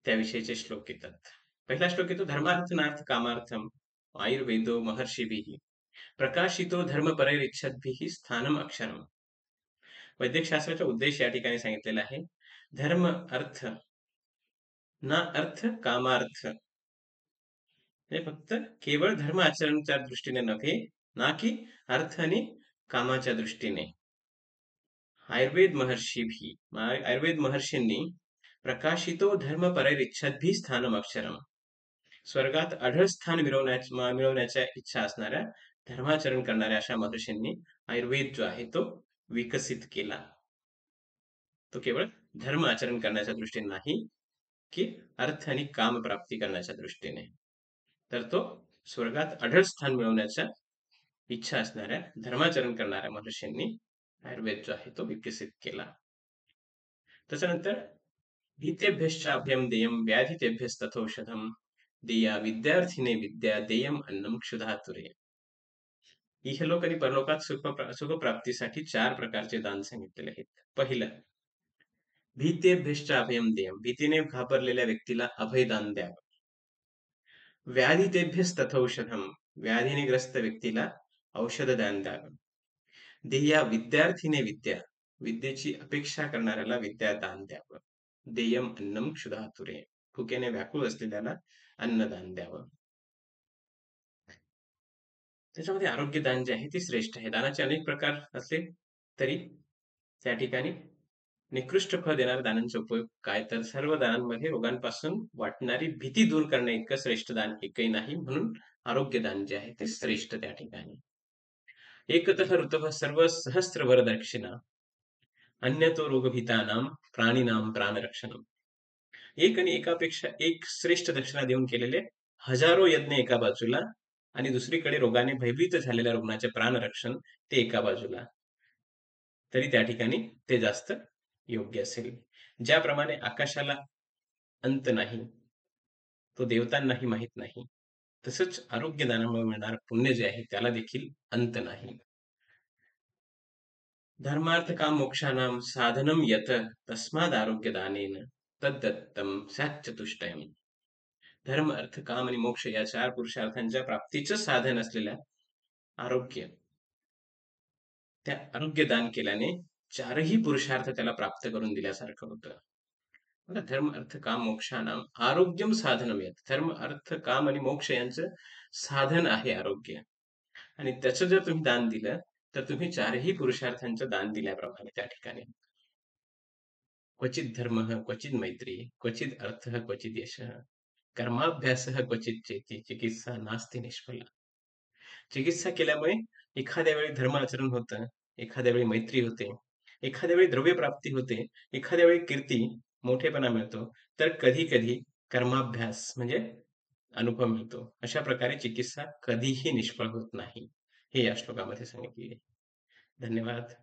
त्याविषयीचे श्लोक येतात. पहिला श्लोक येतो, धर्मार्थ नार्थ कामार्थम आयुर्वेदो महर्षिभिः प्रकाशितो धर्मपरैरिच्छद्भिः स्थानम अक्षरम. वैदिकशास्त्राचा उद्देश या ठिकाणी सांगितलेला आहे. धर्म अर्थ ना अर्थ कामार्थ, हे फक्त केवळ धर्म आचरणाच्या दृष्टीने नव्हे, ना की अर्थ आणि कामाच्या दृष्टीने. आयुर्वेद महर्षींनी प्रकाशितो धर्म परैरिच्छद्भिः स्थानम अक्षरम, स्वर्गात अढळ स्थान मिळवण्याच्या इच्छा असणाऱ्या, धर्माचरण करणाऱ्या अशा महर्षींनी आयुर्वेद जो आहे तो विकसित केला. तो केवळ धर्म आचरण करण्याच्या दृष्टीने नाही, की अर्थ आणि काम प्राप्ती करण्याच्या दृष्टीने. तर तो स्वर्गात अढळ स्थान मिळवण्याच्या इच्छा असणाऱ्या, धर्माचरण करणाऱ्या महर्षींनी आयुर्वेद जो आहे तो विकसित केला. त्याच्यानंतर भीतेभ्यश्च अभयम देयम व्याधितेभ्यस्तथौषधम देया विद्यार्थिने विद्या देयम अन्नम क्षुधातुरे. इहलोक आणि परलोकात सुखप्राप्तीसाठी 4 प्रकारचे दान सांगितलेले आहेत. पहिलं, भीतेभ्यश्च अभयम देयम, भीतीने घाबरलेल्या व्यक्तीला अभयदान द्यावं. व्याधितेभ्यस्तथौषधम, व्याधीने ग्रस्त व्यक्तीला औषधदान द्यावं. देया विद्यार्थिने विद्या, विद्येची अपेक्षा करणाऱ्याला विद्यादान द्यावं. देयम अन्नम क्षुधातुरे, भुकेने व्याकुळ असलेल्याला अन्नदान द्यावं. त्याच्यामध्ये आरोग्यदान जे आहे ते श्रेष्ठ आहे. दानाचे अनेक प्रकार असले तरी त्या ठिकाणी निकृष्ट फळ देणाऱ्या दानांचा उपयोग काय, तर सर्व दानांमध्ये रोगांपासून वाटणारी भीती दूर करणे इतकं श्रेष्ठ दान एकही नाही. म्हणून आरोग्यदान जे आहे ते श्रेष्ठ त्या ठिकाणी. एकतः ऋतः सर्व सहस्र वरदक्षिणा अन्यतो रोगभीतानां प्राणीनां प्राणरक्षणम. एक आणि एकापेक्षा एक श्रेष्ठ दक्षिणा देऊन केलेले हजारो यज्ञ एका बाजूला, आणि दुसरीकडे रोगाने भयभीत झालेल्या रुग्णाचे प्राणरक्षण ते एका बाजूला, तरी त्या ठिकाणी ते जास्त योग्य असेल. ज्याप्रमाणे आकाशाला अंत नाही, तो देवतांनाही माहित नाही, तसंच आरोग्यदानामुळे मिळणारं पुण्य जे आहे त्याला देखील अंत नाही. धर्मार्थ काम मोक्षानाम साधनम यत तस्माद आरोग्यदानेन तद्दत्तम स्याच्चतुष्टयम. धर्म अर्थ काम आणि मोक्ष या 4 पुरुषार्थांच्या प्राप्तीचं साधन असलेल्या आरोग्य, त्या आरोग्यदान केल्याने 4ही पुरुषार्थ त्याला प्राप्त करून दिल्यासारखं होतं. धर्म अर्थ काम मोक्षानाम आरोग्यम साधनम यत, धर्म अर्थ काम आणि मोक्ष यांचं साधन आहे आरोग्य, आणि त्याचं जर तुम्ही दान दिलं तर तुम्ही 4ही पुरुषार्थांचं दान दिल्याप्रमाणे त्या ठिकाणी. क्वचित धर्म क्वचित मैत्री क्वचित अर्थ क्वचित यश कर्माभ्यास क्वचित चेती चिकित्सा नास्ति निष्फला. चिकित्सा केल्यामुळे एखाद्या वेळी धर्म आचरण होतं, एखाद्या वेळी मैत्री होते, एखाद्या वेळी द्रव्य प्राप्ती होते, एखाद्या वेळी कीर्ती मोठेपणा मिळतो, तर कधी कधी कर्माभ्यास म्हणजे अनुभव मिळतो. अशा प्रकारे चिकित्सा कधीही निष्फळ होत नाही, हे या श्लोकामध्ये सांगितले. धन्यवाद.